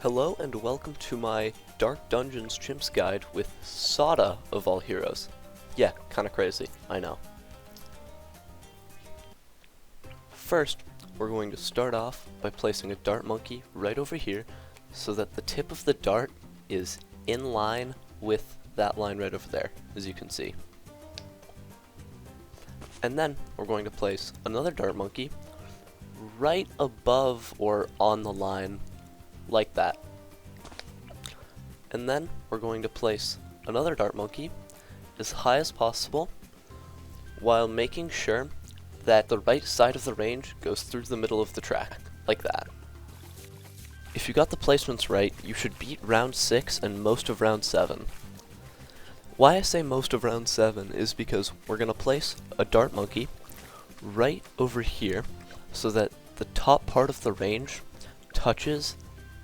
Hello and welcome to my Dark Dungeons Chimps guide with Sauda of all heroes. Yeah, kinda crazy, I know. First, we're going to start off by placing a dart monkey right over here so that the tip of the dart is in line with that line right over there, as you can see. And then we're going to place another dart monkey right above or on the line like that. And then we're going to place another dart monkey as high as possible while making sure that the right side of the range goes through the middle of the track, like that. If you got the placements right, you should beat round 6 and most of round 7. Why I say most of round 7 is because we're going to place a dart monkey right over here so that the top part of the range touches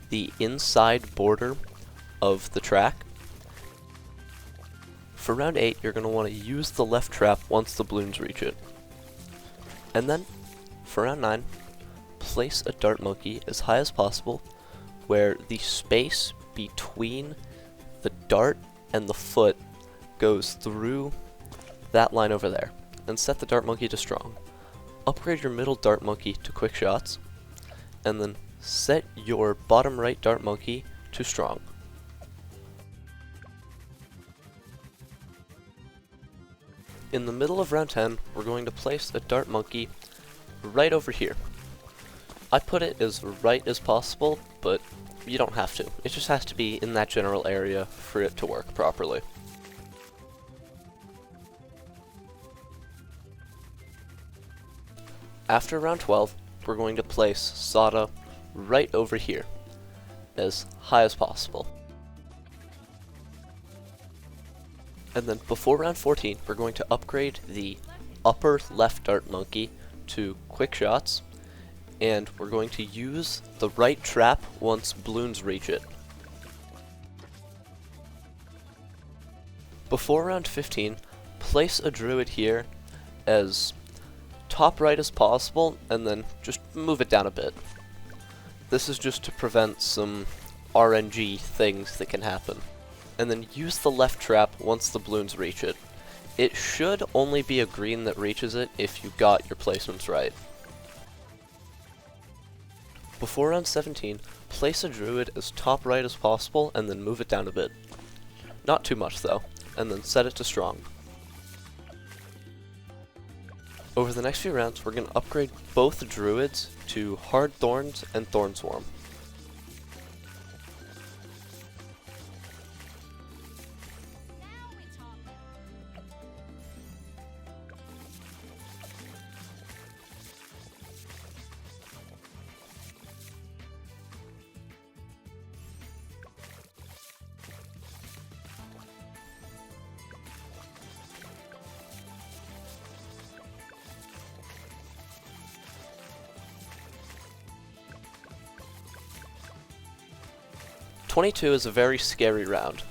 the inside border of the track. For round 8, you're going to want to use the left trap once the Bloons reach it. And then, for round 9, place a dart monkey as high as possible where the space between the dart and the foot goes through that line over there, and set the dart monkey to strong. Upgrade your middle dart monkey to quick shots, and then set your bottom right dart monkey to strong. In the middle of round 10, we're going to place a dart monkey right over here. I put it as right as possible, but you don't have to. It just has to be in that general area for it to work properly. After round 12, we're going to place Sauda right over here, as high as possible. And then before round 14, we're going to upgrade the upper left dart monkey to quick shots, and we're going to use the right trap once Bloons reach it. Before round 15, place a druid here as top right as possible, and then just move it down a bit. This is just to prevent some RNG things that can happen. And then use the left trap once the Bloons reach it. It should only be a green that reaches it if you got your placements right. Before round 17, place a druid as top right as possible and then move it down a bit. Not too much though, and then set it to strong. Over the next few rounds, we're going to upgrade both druids to hard thorns and thorn swarm. "22 is a very scary round.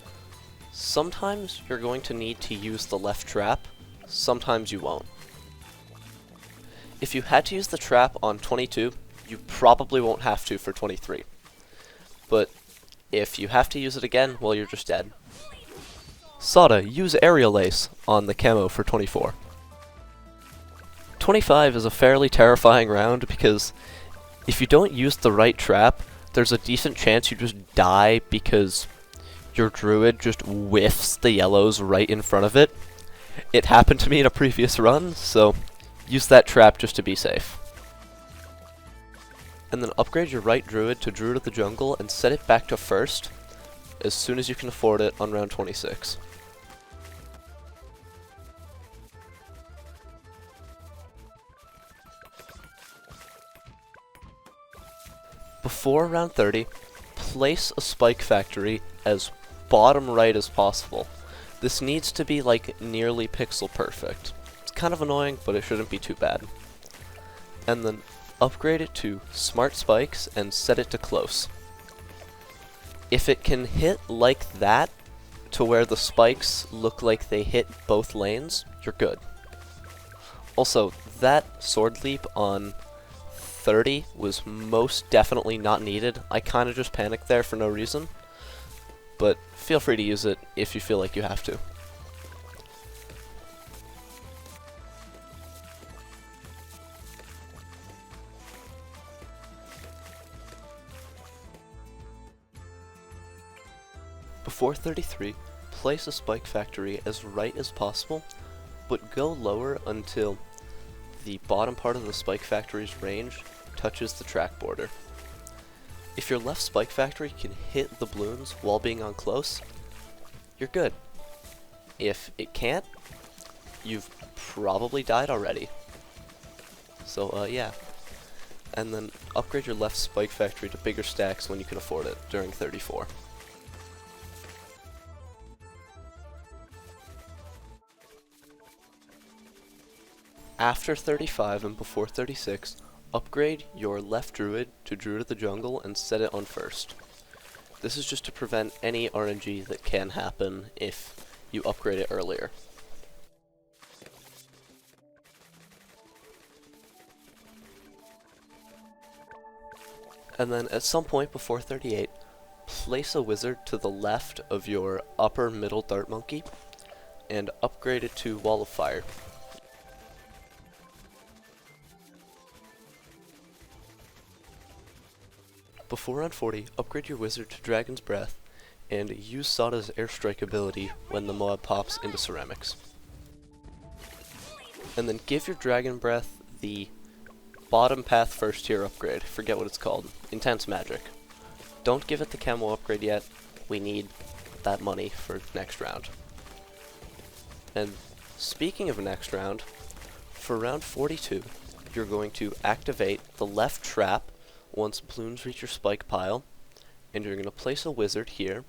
Sometimes you're going to need to use the left trap, sometimes you won't. If you had to use the trap on 22, you probably won't have to for 23. But if you have to use it again, well, you're just dead. Sauda, use Aerial Ace on the camo for 24. 25 is a fairly terrifying round because if you don't use the right trap, there's a decent chance you just die because your druid just whiffs the yellows right in front of it. It happened to me in a previous run, so use that trap just to be safe. And then upgrade your right druid to Druid of the Jungle and set it back to first as soon as you can afford it on round 26. Before round 30, place a spike factory as bottom right as possible. This needs to be like nearly pixel perfect. It's kind of annoying, but it shouldn't be too bad. And then upgrade it to smart spikes and set it to close. If it can hit like that, to where the spikes look like they hit both lanes, you're good. Also, that sword leap on 30 was most definitely not needed. I kind of just panicked there for no reason, but feel free to use it if you feel like you have to. Before 33, place a spike factory as right as possible, but go lower until the bottom part of the spike factory's range touches the track border. If your left spike factory can hit the Bloons while being on close, you're good. If it can't, you've probably died already. So yeah. And then upgrade your left spike factory to bigger stacks when you can afford it during 34. After 35 and before 36, upgrade your left druid to Druid of the Jungle and set it on first. This is just to prevent any RNG that can happen if you upgrade it earlier. And then at some point before 38, place a wizard to the left of your upper middle dart monkey and upgrade it to Wall of Fire. Before round 40, upgrade your wizard to Dragon's Breath and use Sauda's airstrike ability when the MOAB pops into ceramics. And then give your Dragon Breath the bottom path first tier upgrade. Forget what it's called. Intense Magic. Don't give it the camo upgrade yet. We need that money for next round. And speaking of next round, for round 42, you're going to activate the left trap once Bloons reach your spike pile, and you're going to place a wizard here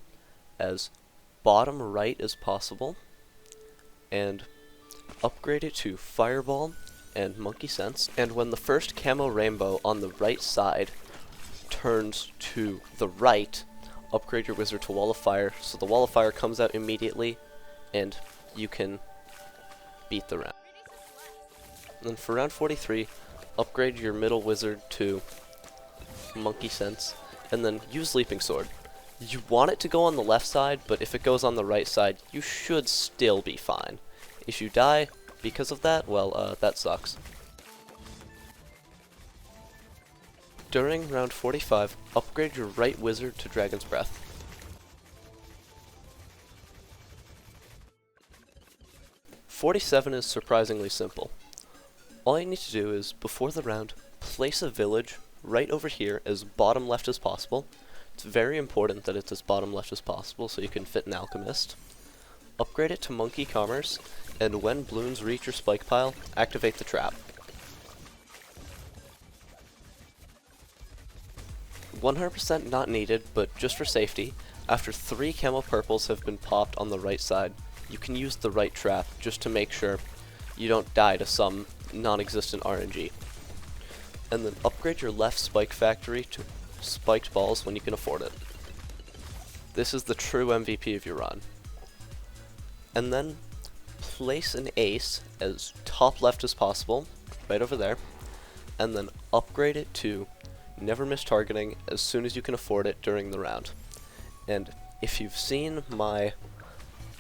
as bottom right as possible, and upgrade it to Fireball and Monkey Sense, and when the first camo rainbow on the right side turns to the right, upgrade your wizard to Wall of Fire, so the Wall of Fire comes out immediately, and you can beat the round. And then for round 43, upgrade your middle wizard to Monkey Sense, and then use Leaping Sword. You want it to go on the left side, but if it goes on the right side, you should still be fine. If you die because of that, well, that sucks. During round 45, upgrade your right wizard to Dragon's Breath. '47 is surprisingly simple. All you need to do is, before the round, place a village right over here as bottom left as possible. It's very important that it's as bottom left as possible so you can fit an Alchemist. Upgrade it to Monkey Commerce, and when Bloons reach your spike pile, activate the trap. 100% not needed, but just for safety, after 3 camo purples have been popped on the right side, you can use the right trap just to make sure you don't die to some non-existent RNG. And then upgrade your left spike factory to spiked balls when you can afford it. This is the true MVP of your run. And then place an ace as top left as possible, right over there, and then upgrade it to never miss targeting as soon as you can afford it during the round. And if you've seen my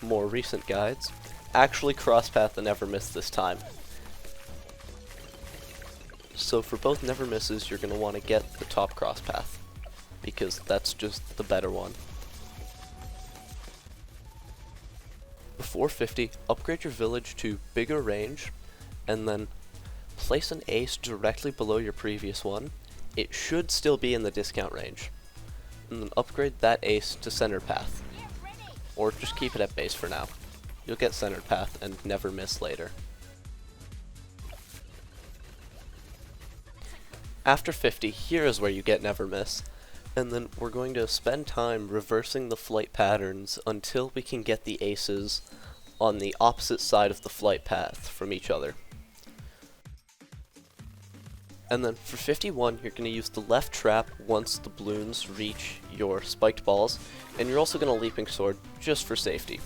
more recent guides, actually crosspath the never miss this time. So for both never misses, you're going to want to get the top cross path, because that's just the better one. Before 50, upgrade your village to bigger range, and then place an ace directly below your previous one. It should still be in the discount range. And then upgrade that ace to centered path. Or just keep it at base for now. You'll get centered path and never miss later. After 50, here is where you get never miss, and then we're going to spend time reversing the flight patterns until we can get the aces on the opposite side of the flight path from each other. And then for 51, you're going to use the left trap once the Bloons reach your spiked balls, and you're also going to Leaping Sword just for safety.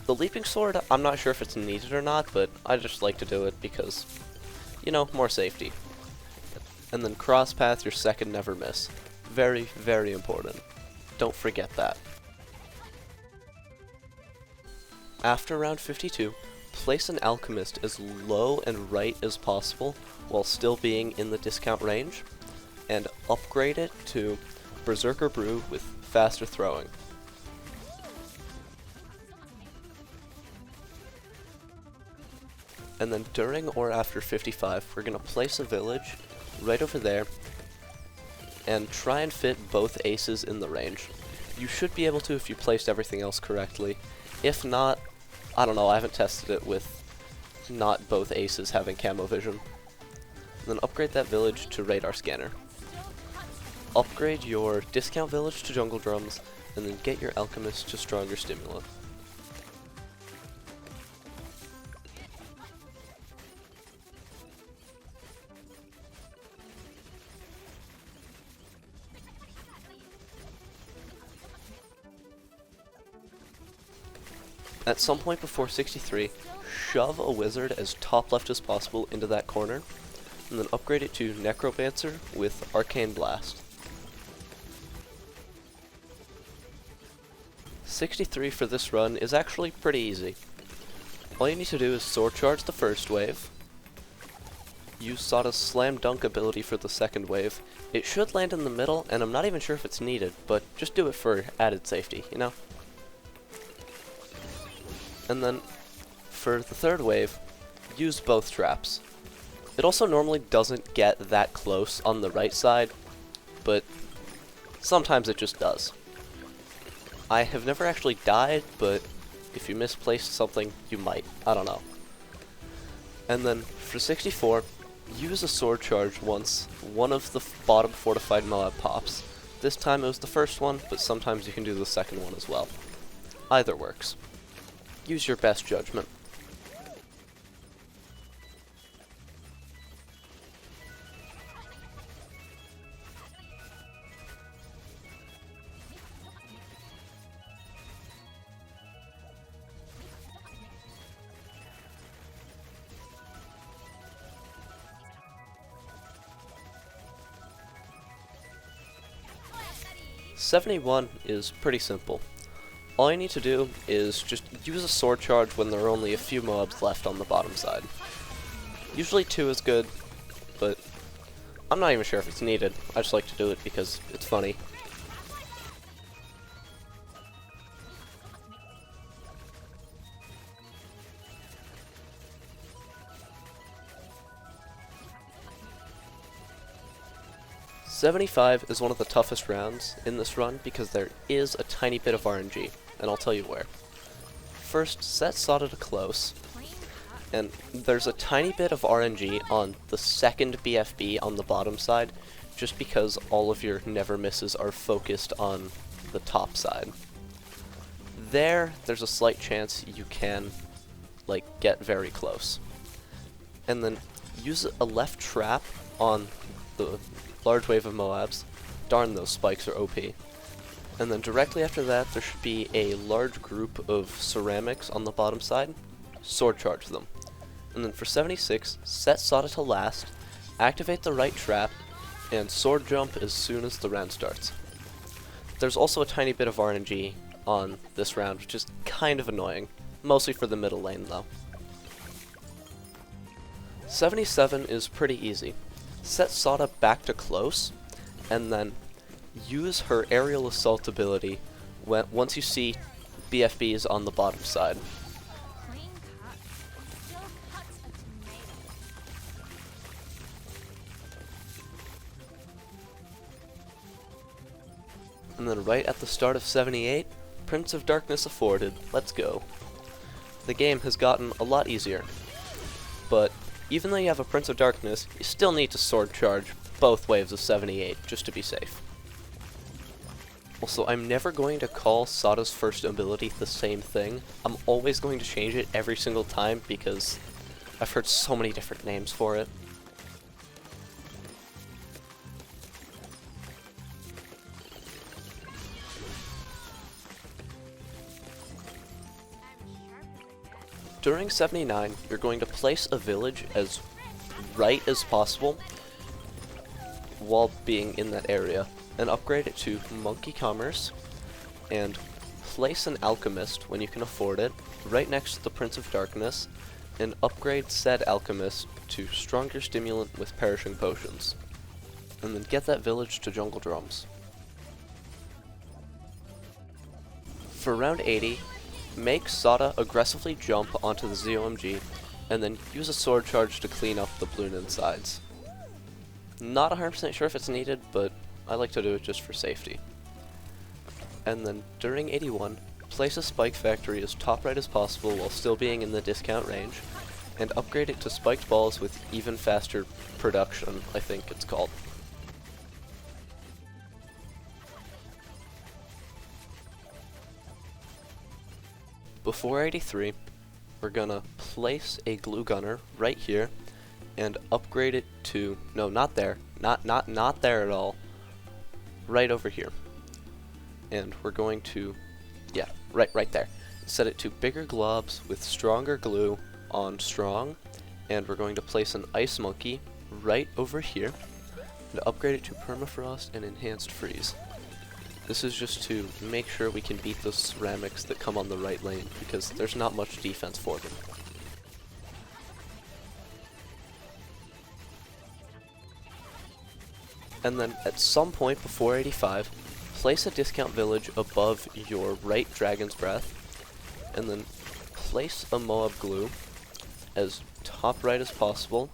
The Leaping Sword, I'm not sure if it's needed or not, but I just like to do it because, you know, more safety. and then cross path your second never miss. Very, very important. Don't forget that. After round 52, place an Alchemist as low and right as possible while still being in the discount range, and upgrade it to Berserker Brew with faster throwing. And then during or after 55, we're going to place a village right over there and try and fit both aces in the range. You should be able to if you placed everything else correctly. If not, I don't know, I haven't tested it with not both aces having camo vision. And then upgrade that village to radar scanner. Upgrade your discount village to jungle drums, and then get your alchemist to stronger stimulant. At some point before 63, shove a wizard as top left as possible into that corner, and then upgrade it to Necromancer with Arcane Blast. 63 for this run is actually pretty easy. All you need to do is sword charge the first wave, use Sauda's Slam Dunk ability for the second wave. It should land in the middle, and I'm not even sure if it's needed, but just do it for added safety, you know? And then, for the third wave, use both traps. It also normally doesn't get that close on the right side, but sometimes it just does. I have never actually died, but if you misplaced something, you might. I don't know. And then, for 64, use a sword charge once one of the bottom fortified MOAB pops. This time it was the first one, but sometimes you can do the second one as well. Either works. Use your best judgment. '71 is pretty simple. All you need to do is just use a sword charge when there are only a few MOABs left on the bottom side. Usually 2 is good, but I'm not even sure if it's needed. I just like to do it because it's funny. '75 is one of the toughest rounds in this run because there is a tiny bit of RNG, and I'll tell you where. First, set Sauda to close, and there's a tiny bit of RNG on the second BFB on the bottom side, just because all of your never misses are focused on the top side. There's a slight chance you can, like, get very close. And then use a left trap on the large wave of MOABs. Darn, those spikes are OP. And then directly after that, there should be a large group of ceramics on the bottom side. Sword charge them. And then for 76, set Sauda to last, activate the right trap, and sword jump as soon as the round starts. There's also a tiny bit of RNG on this round, which is kind of annoying. Mostly for the middle lane, though. 77 is pretty easy. Set Sauda back to close, and then use her aerial assault ability once you see BFBs on the bottom side. And then right at the start of 78, Prince of Darkness afforded. Let's go. The game has gotten a lot easier, but even though you have a Prince of Darkness, you still need to sword charge both waves of 78, just to be safe. Also, I'm never going to call Sauda's first ability the same thing. I'm always going to change it every single time because I've heard so many different names for it. During 79, you're going to place a village as right as possible, while being in that area, and upgrade it to Monkey Commerce, and place an Alchemist, when you can afford it, right next to the Prince of Darkness, and upgrade said Alchemist to Stronger Stimulant with Perishing Potions. And then get that village to Jungle Drums. For round 80, make Sauda aggressively jump onto the ZOMG, and then use a sword charge to clean up the Bloon insides. Not 100% sure if it's needed, but I like to do it just for safety. And then during 81, place a spike factory as top right as possible while still being in the discount range, and upgrade it to spiked balls with even faster production, I think it's called. Before 83, we're gonna place a glue gunner right here and upgrade it to, no, not there, not there at all, right over here. And we're going to, yeah, right there. Set it to bigger globs with stronger glue on strong, and we're going to place an ice monkey right over here and upgrade it to permafrost and enhanced freeze. This is just to make sure we can beat those ceramics that come on the right lane, because there's not much defense for them. And then at some point before 85, place a discount village above your right Dragon's Breath, and then place a MOAB glue as top right as possible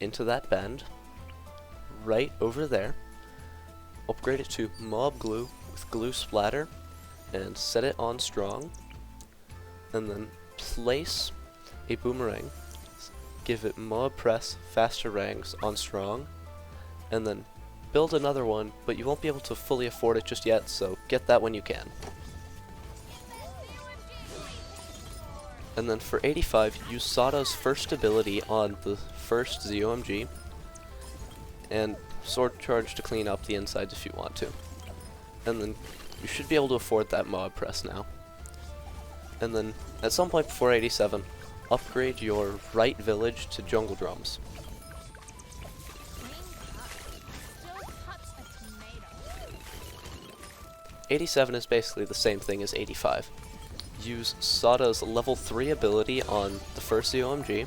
into that bend, right over there. Upgrade it to MOAB glue with glue splatter, and set it on strong, and then place a boomerang, give it MOAB press faster rangs on strong, and then build another one, but you won't be able to fully afford it just yet, so get that when you can. And then for 85, use Sauda's first ability on the first ZOMG, and sword charge to clean up the insides if you want to. And then you should be able to afford that MOAB press now. And then at some point before 87, upgrade your right village to Jungle Drums. '87 is basically the same thing as 85. Use Sauda's level 3 ability on the first ZOMG,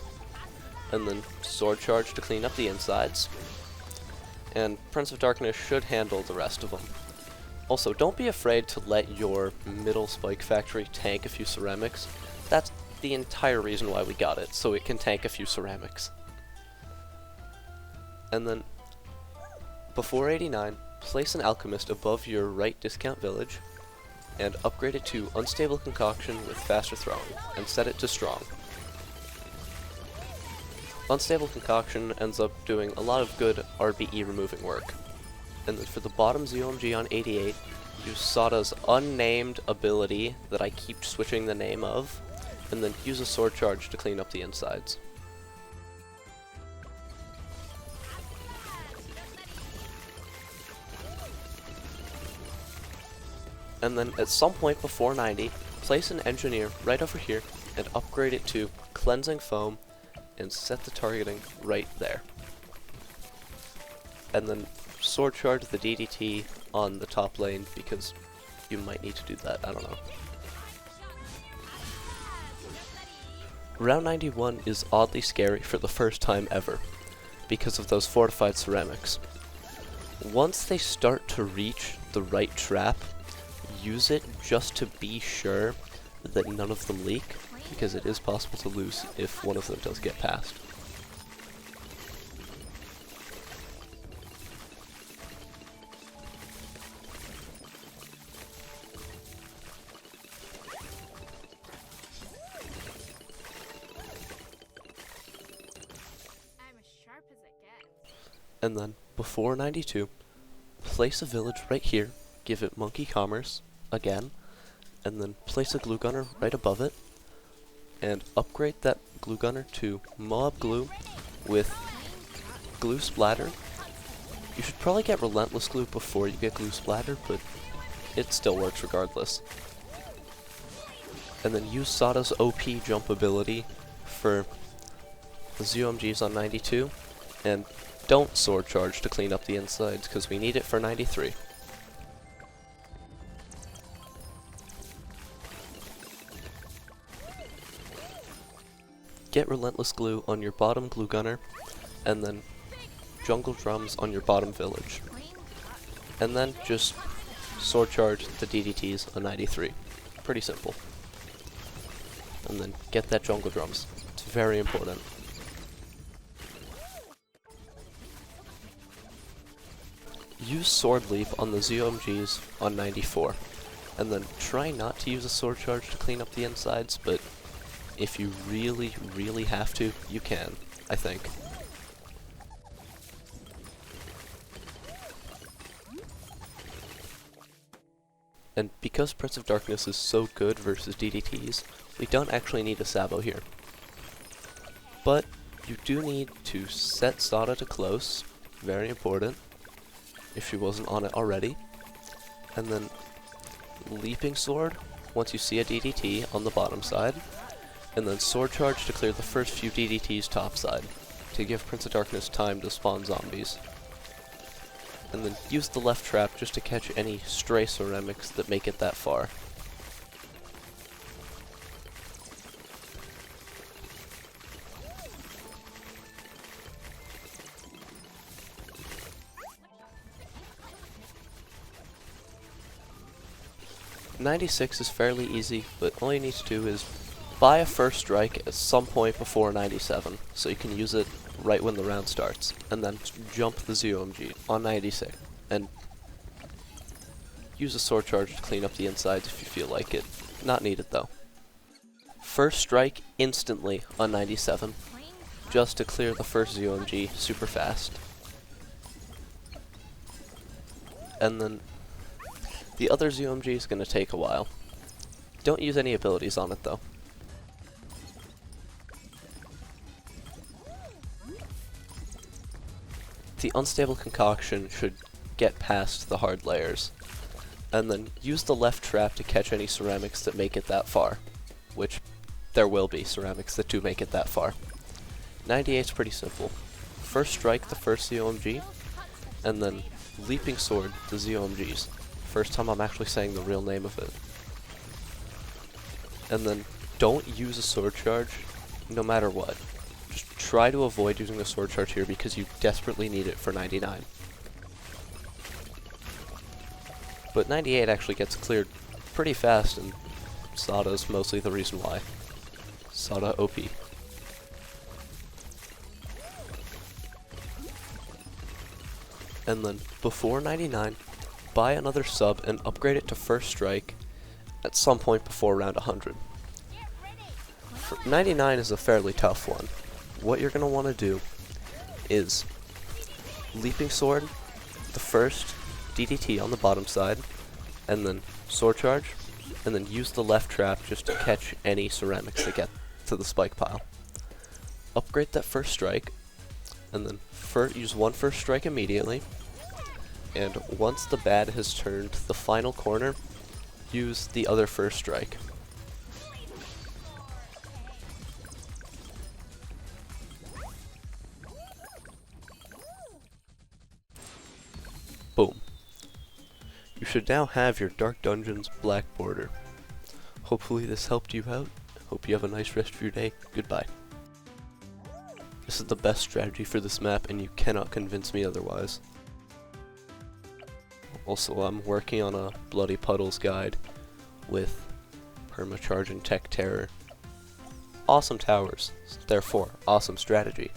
and then sword charge to clean up the insides. And Prince of Darkness should handle the rest of them. Also, don't be afraid to let your middle spike factory tank a few ceramics. That's the entire reason why we got it, so it can tank a few ceramics. And then, before 89, place an Alchemist above your right discount village, and upgrade it to Unstable Concoction with faster throwing, and set it to strong. Unstable Concoction ends up doing a lot of good RBE removing work. And then for the bottom ZOMG on 88, use Sauda's unnamed ability that I keep switching the name of, and then use a sword charge to clean up the insides. And then at some point before 90, place an engineer right over here and upgrade it to Cleansing Foam, and set the targeting right there. And then sword charge the DDT on the top lane, because you might need to do that, I don't know. Round 91 is oddly scary for the first time ever, because of those fortified ceramics. Once they start to reach the right trap, use it just to be sure that none of them leak, because it is possible to lose if one of them does get past. And then, before 92, place a village right here, give it Monkey Commerce, again, and then place a glue gunner right above it, and upgrade that glue gunner to MOAB glue with glue splatter. You should probably get relentless glue before you get glue splatter, but it still works regardless. And then use Sauda's OP jump ability for the ZOMGs on 92, and don't sword charge to clean up the insides, because we need it for 93. Get Relentless Glue on your bottom glue gunner, and then Jungle Drums on your bottom village. And then just sword charge the DDTs on 93. Pretty simple. And then get that Jungle Drums. It's very important. Use Sword Leap on the ZOMGs on 94. And then try not to use a sword charge to clean up the insides, but if you really, really have to, you can, I think. And because Prince of Darkness is so good versus DDTs, we don't actually need a Sabo here. But you do need to set Sauda to close, very important, if she wasn't on it already. And then Leaping Sword once you see a DDT on the bottom side, and then Sword Charge to clear the first few DDTs top side, to give Prince of Darkness time to spawn zombies. And then use the left trap just to catch any stray ceramics that make it that far. '96 is fairly easy, but all you need to do is buy a first strike at some point before 97, so you can use it right when the round starts, and then jump the ZOMG on 96, and use a sword charge to clean up the insides if you feel like it. Not needed though. First strike instantly on 97, just to clear the first ZOMG super fast. And then the other ZOMG is going to take a while. Don't use any abilities on it though. The unstable concoction should get past the hard layers, and then use the left trap to catch any ceramics that make it that far, which there will be ceramics that do make it that far. 98's pretty simple. First strike the first ZOMG, and then Leaping Sword the ZOMGs. First time I'm actually saying the real name of it. And then don't use a sword charge no matter what. Just try to avoid using a sword charge here because you desperately need it for 99. But 98 actually gets cleared pretty fast, and Sauda's mostly the reason why. Sauda OP. And then before 99, buy another sub and upgrade it to first strike at some point before round 100. 99 is a fairly tough one. What you're going to want to do is Leaping Sword, the first DDT on the bottom side, and then Sword Charge, and then use the left trap just to catch any ceramics that get to the spike pile. Upgrade that first strike, and then use one first strike immediately, and once the bad has turned the final corner, use the other first strike. Boom. You should now have your Dark Dungeons black border. Hopefully this helped you out. Hope you have a nice rest of your day. Goodbye. This is the best strategy for this map, and you cannot convince me otherwise. Also, I'm working on a Bloody Puddles guide with permacharge and tech terror. Awesome towers, therefore awesome strategy.